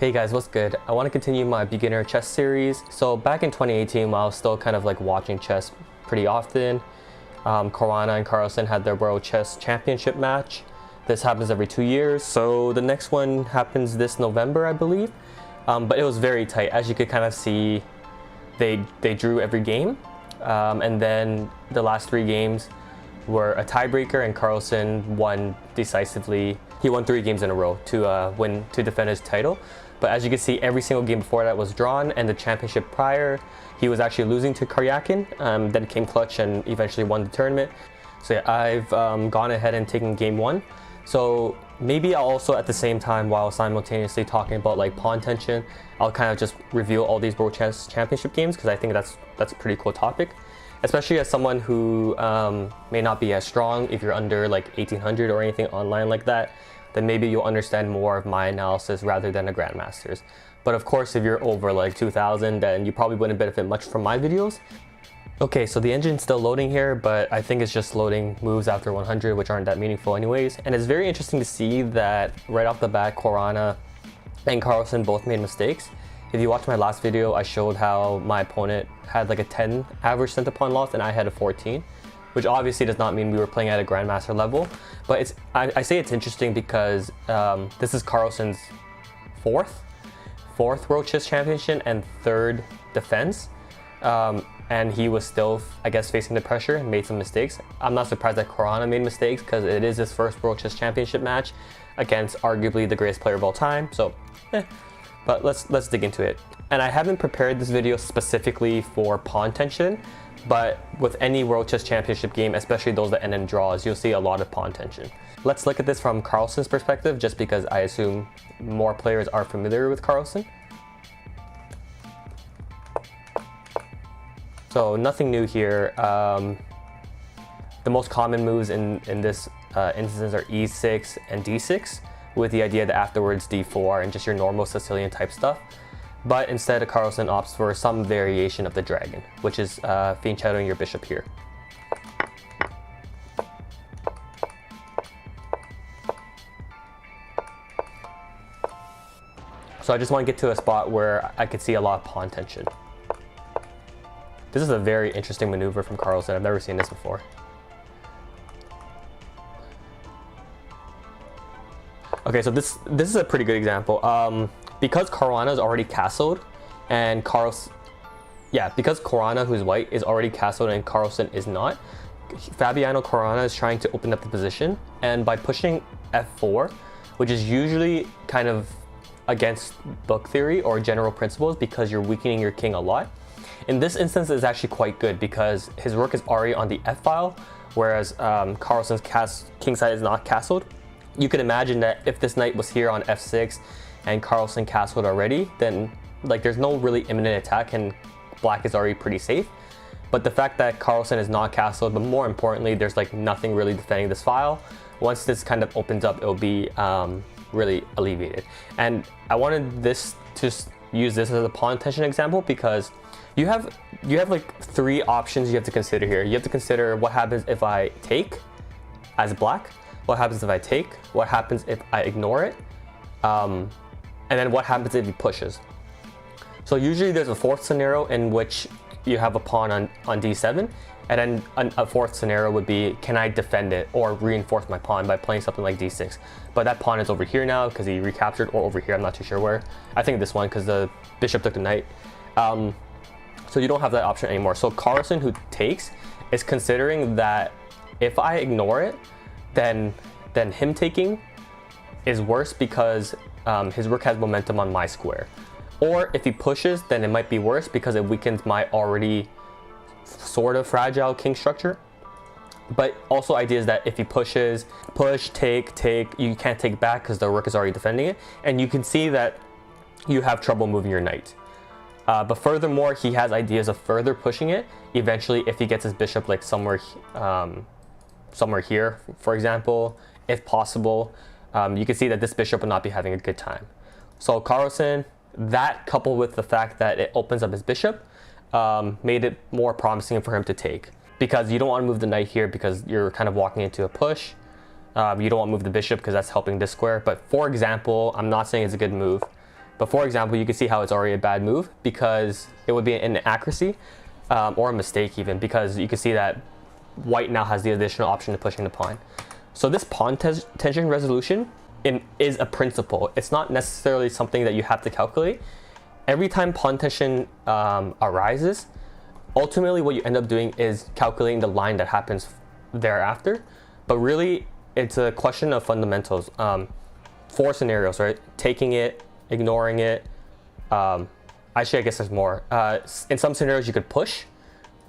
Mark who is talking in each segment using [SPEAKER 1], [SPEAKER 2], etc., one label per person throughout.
[SPEAKER 1] Hey guys, what's good? I want to continue my beginner chess series. So back in 2018, while I was still kind of like watching chess pretty often, Caruana and Carlsen had their World Chess Championship match. This happens every 2 years. So the next one happens this November, I believe. But it was very tight. As you could kind of see, they drew every game. And then the last 3 games were a tiebreaker, and Carlsen won decisively. He won 3 games in a row to defend his title. But as you can see, every single game before that was drawn, and the championship prior, he was actually losing to Karyakin, then came clutch and eventually won the tournament. So yeah, I've gone ahead and taken game 1. So maybe I'll also at the same time, while simultaneously talking about like pawn tension, I'll kind of just review all these World Chess Championship games, because I think that's a pretty cool topic. Especially as someone who may not be as strong. If you're under like 1800 or anything online like that, then maybe you'll understand more of my analysis rather than a grandmaster's. But of course, if you're over like 2000, then you probably wouldn't benefit much from my videos. Okay, so the engine's still loading here, but I think it's just loading moves after 100, which aren't that meaningful anyways. And it's very interesting to see that right off the bat, Caruana and Carlsen both made mistakes. If you watched my last video, I showed how my opponent had like a 10 average center pawn loss and I had a 14, which obviously does not mean we were playing at a grandmaster level. But I say it's interesting because this is Carlsen's fourth World Chess Championship and 3rd defense. And he was still, I guess, facing the pressure and made some mistakes. I'm not surprised that Caruana made mistakes, because it is his first World Chess Championship match against arguably the greatest player of all time. So, But let's dig into it. And I haven't prepared this video specifically for pawn tension, but with any World Chess Championship game, especially those that end in draws, you'll see a lot of pawn tension. Let's look at this from Carlsen's perspective, just because I assume more players are familiar with Carlsen. So nothing new here. The most common moves in this instance are e6 and d6, with the idea that afterwards d4 and just your normal Sicilian type stuff. But instead, Carlsen opts for some variation of the dragon, which is fianchettoing your bishop here. So I just want to get to a spot where I could see a lot of pawn tension. This is a very interesting maneuver from Carlsen. I've never seen this before. Okay, so this is a pretty good example. Because Caruana is already castled, and because Caruana, who's white, is already castled and Carlsen is not, Fabiano Caruana is trying to open up the position, and by pushing f4, which is usually kind of against book theory or general principles because you're weakening your king a lot. In this instance, it's actually quite good because his rook is already on the f file, whereas Carlsen's king side is not castled. You could imagine that if this knight was here on f6 and Carlsen castled already, then like there's no really imminent attack and black is already pretty safe. But the fact that Carlsen is not castled, but more importantly, there's like nothing really defending this file. Once this kind of opens up, it'll be really alleviated. And I wanted this to use this as a pawn tension example because you have like 3 options you have to consider here. You have to consider what happens if I take as black, what happens if I take, what happens if I ignore it, and then what happens if he pushes. So usually there's a 4th scenario in which you have a pawn on d7, and then a 4th scenario would be, can I defend it or reinforce my pawn by playing something like d6? But that pawn is over here now because he recaptured, or over here, I'm not too sure where. I think this one because the bishop took the knight. So you don't have that option anymore. So Carlsen, who takes, is considering that if I ignore it, then him taking is worse because his rook has momentum on my square. Or if he pushes, then it might be worse because it weakens my already sort of fragile king structure. But also idea is that if he pushes, push, take, you can't take back because the rook is already defending it. And you can see that you have trouble moving your knight. But furthermore, he has ideas of further pushing it. Eventually, if he gets his bishop like somewhere here, for example, if possible, you can see that this bishop will not be having a good time. So Carlsen, that coupled with the fact that it opens up his bishop, made it more promising for him to take. Because you don't want to move the knight here because you're kind of walking into a push. You don't want to move the bishop because that's helping this square. But for example, I'm not saying it's a good move. But for example, you can see how it's already a bad move because it would be an inaccuracy or a mistake even, because you can see that white now has the additional option of pushing the pawn. So this pawn tension resolution is a principle. It's not necessarily something that you have to calculate. Every time pawn tension arises, ultimately what you end up doing is calculating the line that happens thereafter. But really, it's a question of fundamentals. 4 scenarios, right? Taking it, ignoring it. Actually, I guess there's more. In some scenarios, you could push.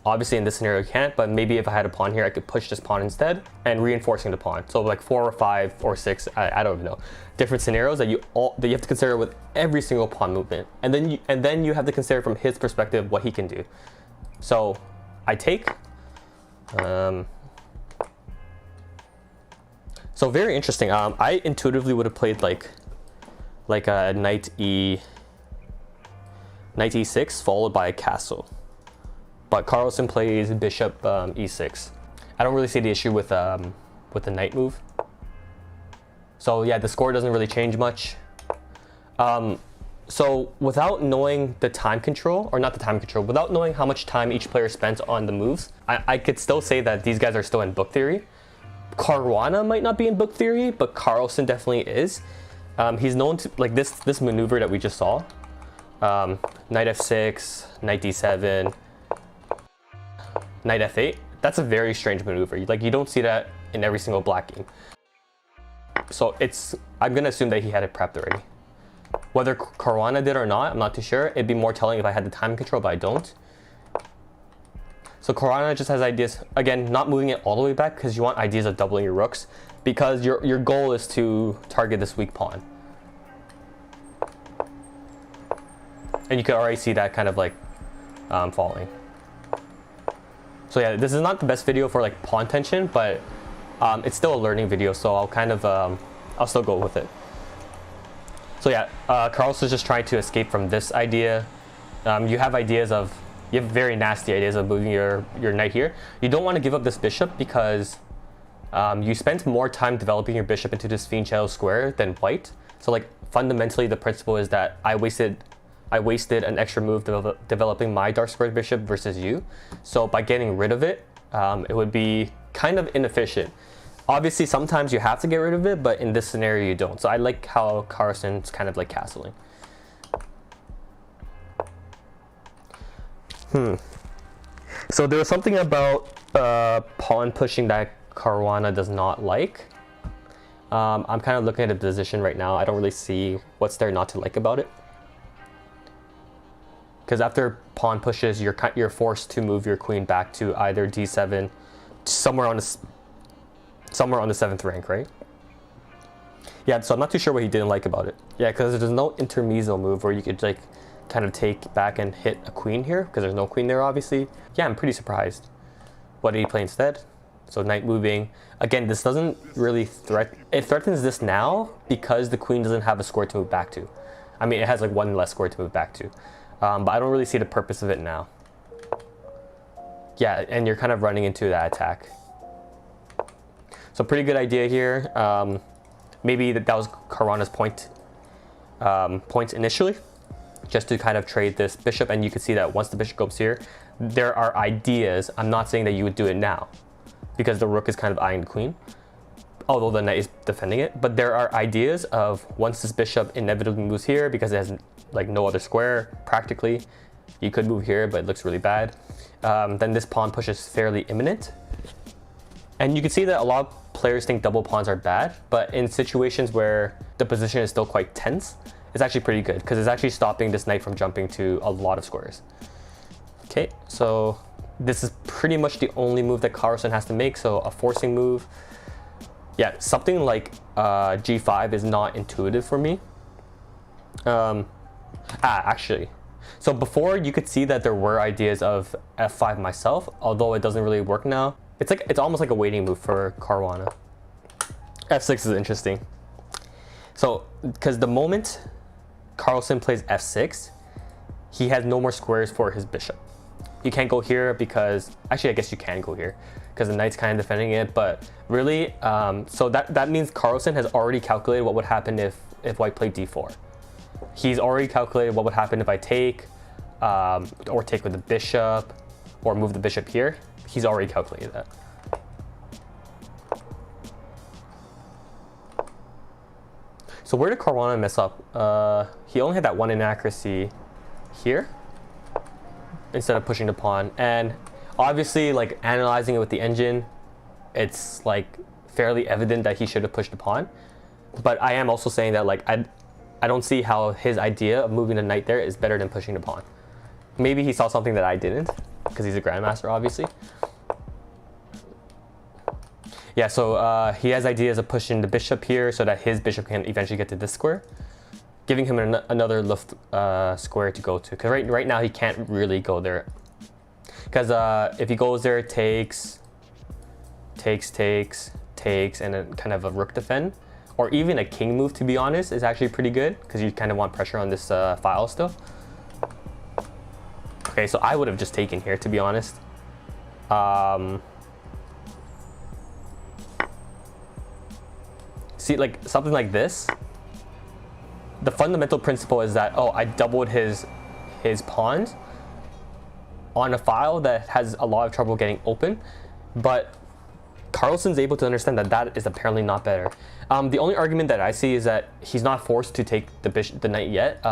[SPEAKER 1] Obviously, in this scenario, you can't, but maybe if I had a pawn here, I could push this pawn instead and reinforcing the pawn. So like 4 or 5 or 6, I don't even know. Different scenarios that you have to consider with every single pawn movement. And then you have to consider from his perspective what he can do. So I take. So very interesting. I intuitively would have played like a knight e6 followed by a castle. But Carlsen plays bishop e6. I don't really see the issue with the knight move. So yeah, the score doesn't really change much. So without knowing the time control, or not the time control, without knowing how much time each player spent on the moves, I could still say that these guys are still in book theory. Caruana might not be in book theory, but Carlsen definitely is. He's known to, like this maneuver that we just saw. Knight f6, knight d7, knight f8. That's a very strange maneuver. Like, you don't see that in every single black game. So I'm gonna assume that he had it prepped already. Whether Caruana did or not, I'm not too sure. It'd be more telling if I had the time control, but I don't. So Caruana just has ideas, again, not moving it all the way back because you want ideas of doubling your rooks, because your goal is to target this weak pawn. And you can already see that kind of like falling. So yeah, this is not the best video for like pawn tension, but it's still a learning video, so I'll kind of, I'll still go with it. So yeah, Carlsen's just trying to escape from this idea. You have very nasty ideas of moving your knight here. You don't want to give up this bishop because you spent more time developing your bishop into this fiend shadow square than white. So like fundamentally the principle is that I wasted an extra move developing my dark squared bishop versus you. So by getting rid of it, it would be kind of inefficient. Obviously sometimes you have to get rid of it, but in this scenario you don't. So I like how Carlsen's kind of like castling. So there was something about pawn pushing that Caruana does not like. I'm kind of looking at the position right now. I don't really see what's there not to like about it. Because after pawn pushes, you're forced to move your queen back to either d7, somewhere on the 7th rank, right? Yeah, so I'm not too sure what he didn't like about it. Yeah, because there's no intermezzo move where you could like kind of take back and hit a queen here, because there's no queen there obviously. Yeah, I'm pretty surprised. What did he play instead? So knight moving. Again, this doesn't really it threatens this now because the queen doesn't have a square to move back to. I mean, it has like one less square to move back to. But I don't really see the purpose of it now. Yeah, and you're kind of running into that attack. So pretty good idea here. Maybe that was Caruana's point initially, just to kind of trade this bishop. And you can see that once the bishop goes here, there are ideas. I'm not saying that you would do it now because the rook is kind of eyeing the queen, although the knight is defending it. But there are ideas of once this bishop inevitably moves here because it has like no other square practically. You could move here, but it looks really bad. Then this pawn push is fairly imminent. And you can see that a lot of players think double pawns are bad, but in situations where the position is still quite tense, it's actually pretty good because it's actually stopping this knight from jumping to a lot of squares. Okay, so this is pretty much the only move that Carlsen has to make, so a forcing move. Yeah, something like g5 is not intuitive for me. Actually, so before you could see that there were ideas of f5 myself, although it doesn't really work now. It's almost like a waiting move for Caruana. f6 is interesting. So, because the moment Carlsen plays f6, he has no more squares for his bishop. You can't go here because, actually I guess you can go here because the knight's kind of defending it, but really, so that means Carlsen has already calculated what would happen if white played d4. He's already calculated what would happen if I take, or take with the bishop, or move the bishop here. He's already calculated that. So where did Caruana mess up? He only had that one inaccuracy here instead of pushing the pawn. And obviously, like, analyzing it with the engine, it's like fairly evident that he should have pushed the pawn. But I am also saying that, like, I don't see how his idea of moving the knight there is better than pushing the pawn. Maybe he saw something that I didn't, because he's a grandmaster, obviously. Yeah, so he has ideas of pushing the bishop here so that his bishop can eventually get to this square, giving him another Luft square to go to. Because right now he can't really go there. Because if he goes there, takes, and then kind of a rook defend. Or even a king move, to be honest, is actually pretty good. Because you kind of want pressure on this file still. Okay, so I would have just taken here, to be honest. See, like, something like this. The fundamental principle is that, oh, I doubled his pawns on a file that has a lot of trouble getting open. But Carlsen's able to understand that that is apparently not better. The only argument that I see is that he's not forced to take the knight yet.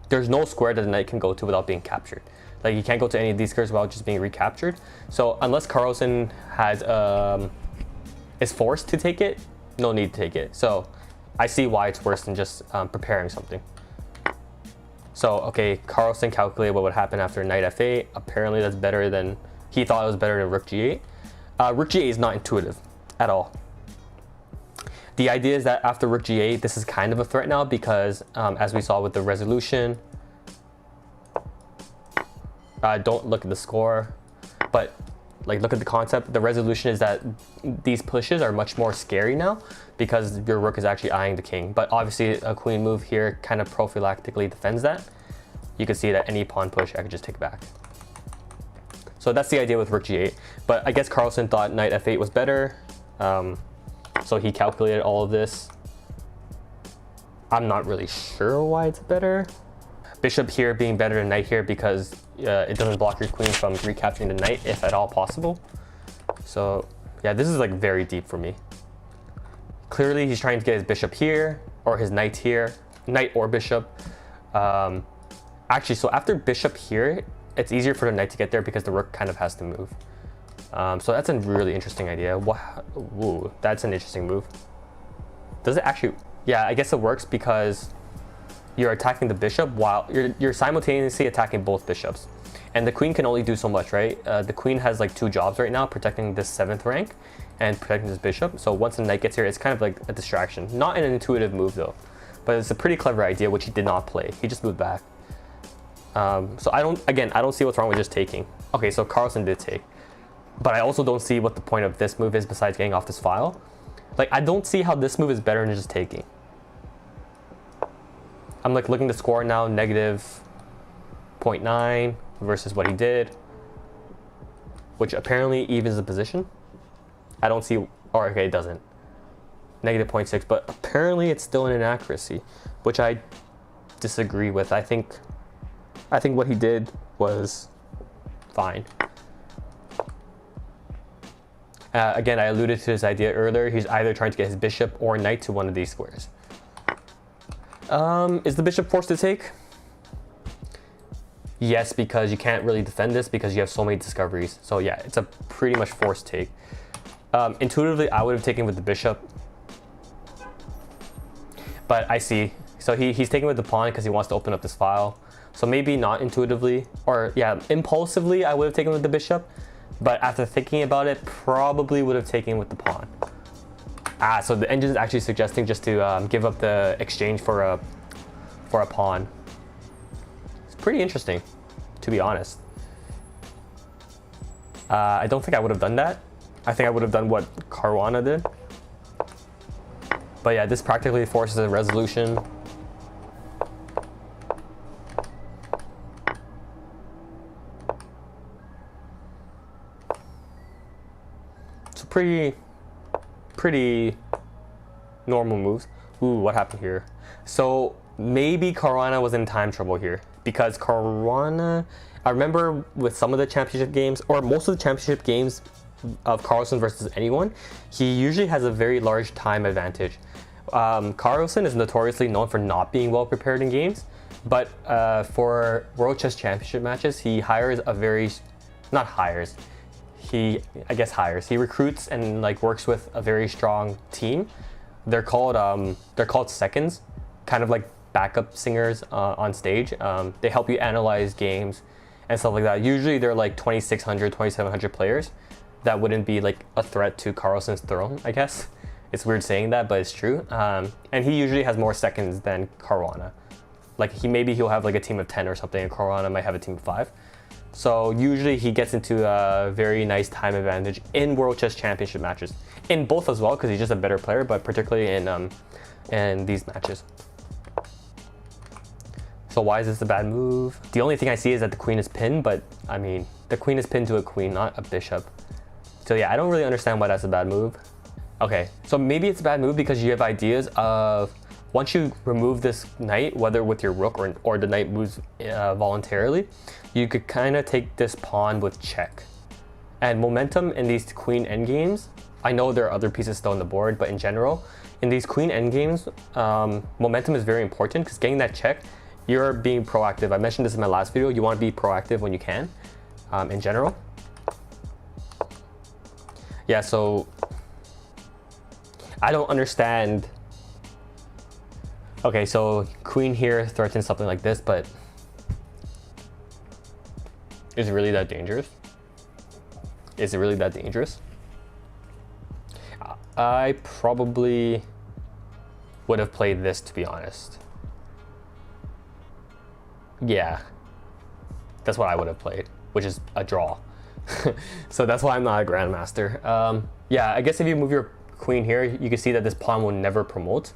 [SPEAKER 1] There's no square that the knight can go to without being captured. Like, he can't go to any of these squares without just being recaptured. So unless Carlsen has is forced to take it, no need to take it. So I see why it's worse than just preparing something. So, okay, Carlsen calculated what would happen after knight f8. Apparently that's better than, he thought it was better than rook g8. Rook g8 is not intuitive at all. The idea is that after rook g8, this is kind of a threat now because as we saw with the resolution, don't look at the score, but like, look at the concept. The resolution is that these pushes are much more scary now because your rook is actually eyeing the king. But obviously a queen move here kind of prophylactically defends that. You can see that any pawn push, I could just take back. So that's the idea with rook g8. But I guess Carlsen thought knight f8 was better. So he calculated all of this. I'm not really sure why it's better. Bishop here being better than knight here because it doesn't block your queen from recapturing the knight if at all possible. So yeah, this is like very deep for me. Clearly he's trying to get his bishop here or his knight here, knight or bishop. Actually, so after bishop here, it's easier for the knight to get there because the rook kind of has to move. So that's a really interesting idea. Ooh, that's an interesting move. Does it actually? Yeah, I guess it works because you're attacking the bishop while you're simultaneously attacking both bishops. And the queen can only do so much, right? The queen has like 2 jobs right now, protecting this 7th rank and protecting this bishop. So once the knight gets here, it's kind of like a distraction. Not an intuitive move though, but it's a pretty clever idea, which he did not play. He just moved back. So I don't see what's wrong with just taking. Okay, so Carlsen did take. But I also don't see what the point of this move is besides getting off this file. Like, I don't see how this move is better than just taking. I'm like looking at the score now, negative 0.9 versus what he did, which apparently evens the position. I don't see, or okay, it doesn't. Negative 0.6, but apparently it's still an inaccuracy, which I disagree with. I think what he did was fine. Again, I alluded to his idea earlier. He's either trying to get his bishop or knight to one of these squares. Is the bishop forced to take? Yes, because you can't really defend this because you have so many discoveries. So yeah, it's a pretty much forced take. Intuitively, I would have taken with the bishop. But I see. So he's taking with the pawn because he wants to open up this file. So maybe not intuitively, or yeah, impulsively, I would have taken with the bishop. But after thinking about it, probably would have taken with the pawn. So the engine is actually suggesting just to give up the exchange for a pawn. It's pretty interesting, to be honest. I don't think I would have done that. I think I would have done what Caruana did. But yeah, this practically forces a resolution. It's pretty normal moves. Ooh, what happened here? So maybe Caruana was in time trouble here, because Caruana, I remember with some of the championship games, or most of the championship games of Carlsen versus anyone, he usually has a very large time advantage. Carlsen is notoriously known for not being well prepared in games, but for World Chess Championship matches, he hires a very, not hires, he recruits and like works with a very strong team. They're called seconds, kind of like backup singers on stage. They help you analyze games and stuff like that. Usually they're like 2,600, 2,700 players. That wouldn't be like a threat to Carlsen's throne, I guess. It's weird saying that, but it's true. And he usually has more seconds than Caruana. Like he'll have like a team of 10 or something, and Caruana might have a team of 5. So usually he gets into a very nice time advantage in World Chess Championship matches. In both as well, because he's just a better player, but particularly in these matches. So why is this a bad move? The only thing I see is that the queen is pinned, but I mean, the queen is pinned to a queen, not a bishop. So yeah, I don't really understand why that's a bad move. Okay, so maybe it's a bad move because you have ideas of, once you remove this knight, whether with your rook or the knight moves voluntarily, you could kind of take this pawn with check. And momentum in these queen endgames, I know there are other pieces still on the board, but in general, in these queen endgames, momentum is very important because getting that check, you're being proactive. I mentioned this in my last video, you want to be proactive when you can, in general. Yeah, so I don't understand. Okay, so queen here threatens something like this, but is it really that dangerous? Is it really that dangerous? I probably would have played this, to be honest. Yeah, that's what I would have played, which is a draw. So that's why I'm not a grandmaster. Yeah, I guess if you move your queen here, you can see that this pawn will never promote.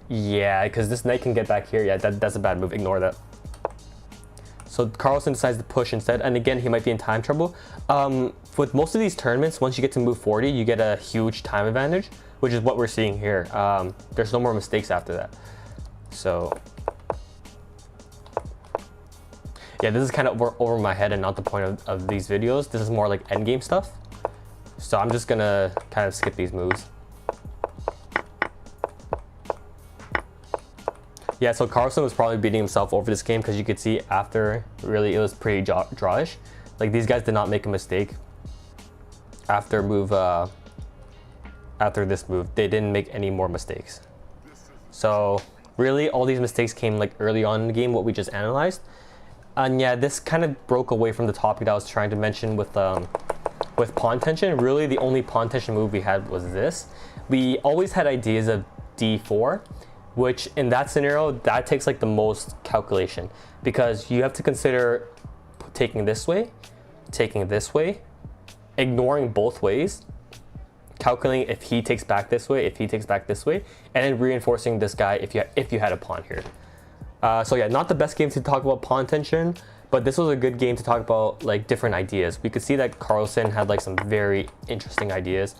[SPEAKER 1] Yeah, because this knight can get back here. Yeah, that's a bad move. Ignore that. So Carlsen decides to push instead, and again, he might be in time trouble. With most of these tournaments, once you get to move 40, you get a huge time advantage, which is what we're seeing here. There's no more mistakes after that. So yeah, this is kind of over my head and not the point of these videos. This is more like endgame stuff. So I'm just gonna kind of skip these moves. Yeah, so Carlsen was probably beating himself over this game because you could see after, really, it was pretty drawish. Like, these guys did not make a mistake after this move. They didn't make any more mistakes. So really, all these mistakes came like early on in the game, what we just analyzed. And yeah, this kind of broke away from the topic that I was trying to mention with pawn tension. Really, the only pawn tension move we had was this. We always had ideas of d4, which in that scenario, that takes like the most calculation, because you have to consider taking this way, ignoring both ways, calculating if he takes back this way, and then reinforcing this guy if you had a pawn here. So yeah, not the best game to talk about pawn tension, but this was a good game to talk about like different ideas. We could see that Carlsen had like some very interesting ideas.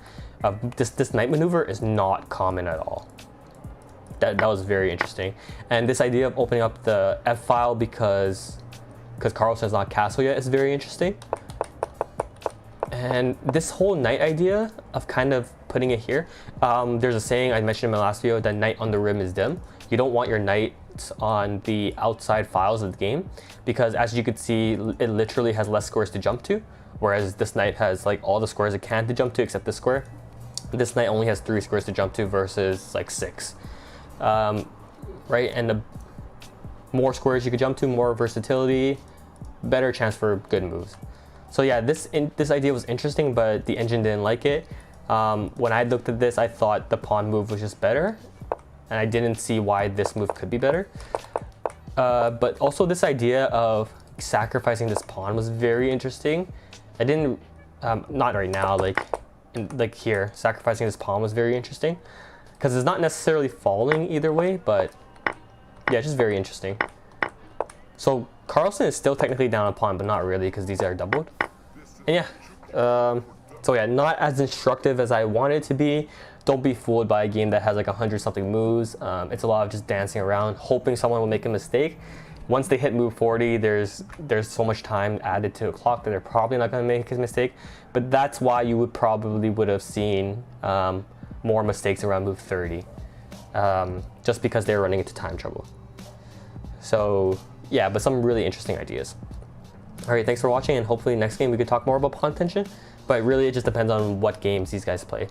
[SPEAKER 1] This knight maneuver is not common at all. That was very interesting. And this idea of opening up the F file because Carlsen is not castle yet is very interesting. And this whole knight idea of kind of putting it here, there's a saying I mentioned in my last video that knight on the rim is dim. You don't want your knights on the outside files of the game, because as you could see, it literally has less squares to jump to, whereas this knight has like all the squares it can to jump to except this square. This knight only has 3 squares to jump to versus like 6. Right, and the more squares you could jump to, more versatility, better chance for good moves. So yeah, this idea was interesting, but the engine didn't like it. When I looked at this, I thought the pawn move was just better, and I didn't see why this move could be better. But also this idea of sacrificing this pawn was very interesting. I didn't, not right now, like here, sacrificing this pawn was very interesting, because it's not necessarily falling either way, but yeah, just very interesting. So Carlsen is still technically down a pawn, but not really, because these are doubled. And yeah, so yeah, not as instructive as I wanted it to be. don't be fooled by a game that has like 100 something moves. It's a lot of just dancing around, hoping someone will make a mistake. Once they hit move 40, there's so much time added to the clock that they're probably not going to make a mistake. But that's why you would have seen more mistakes around move 30, just because they're running into time trouble. So yeah, but some really interesting ideas. All right, thanks for watching, and hopefully next game we could talk more about pawn tension. But really, it just depends on what games these guys play.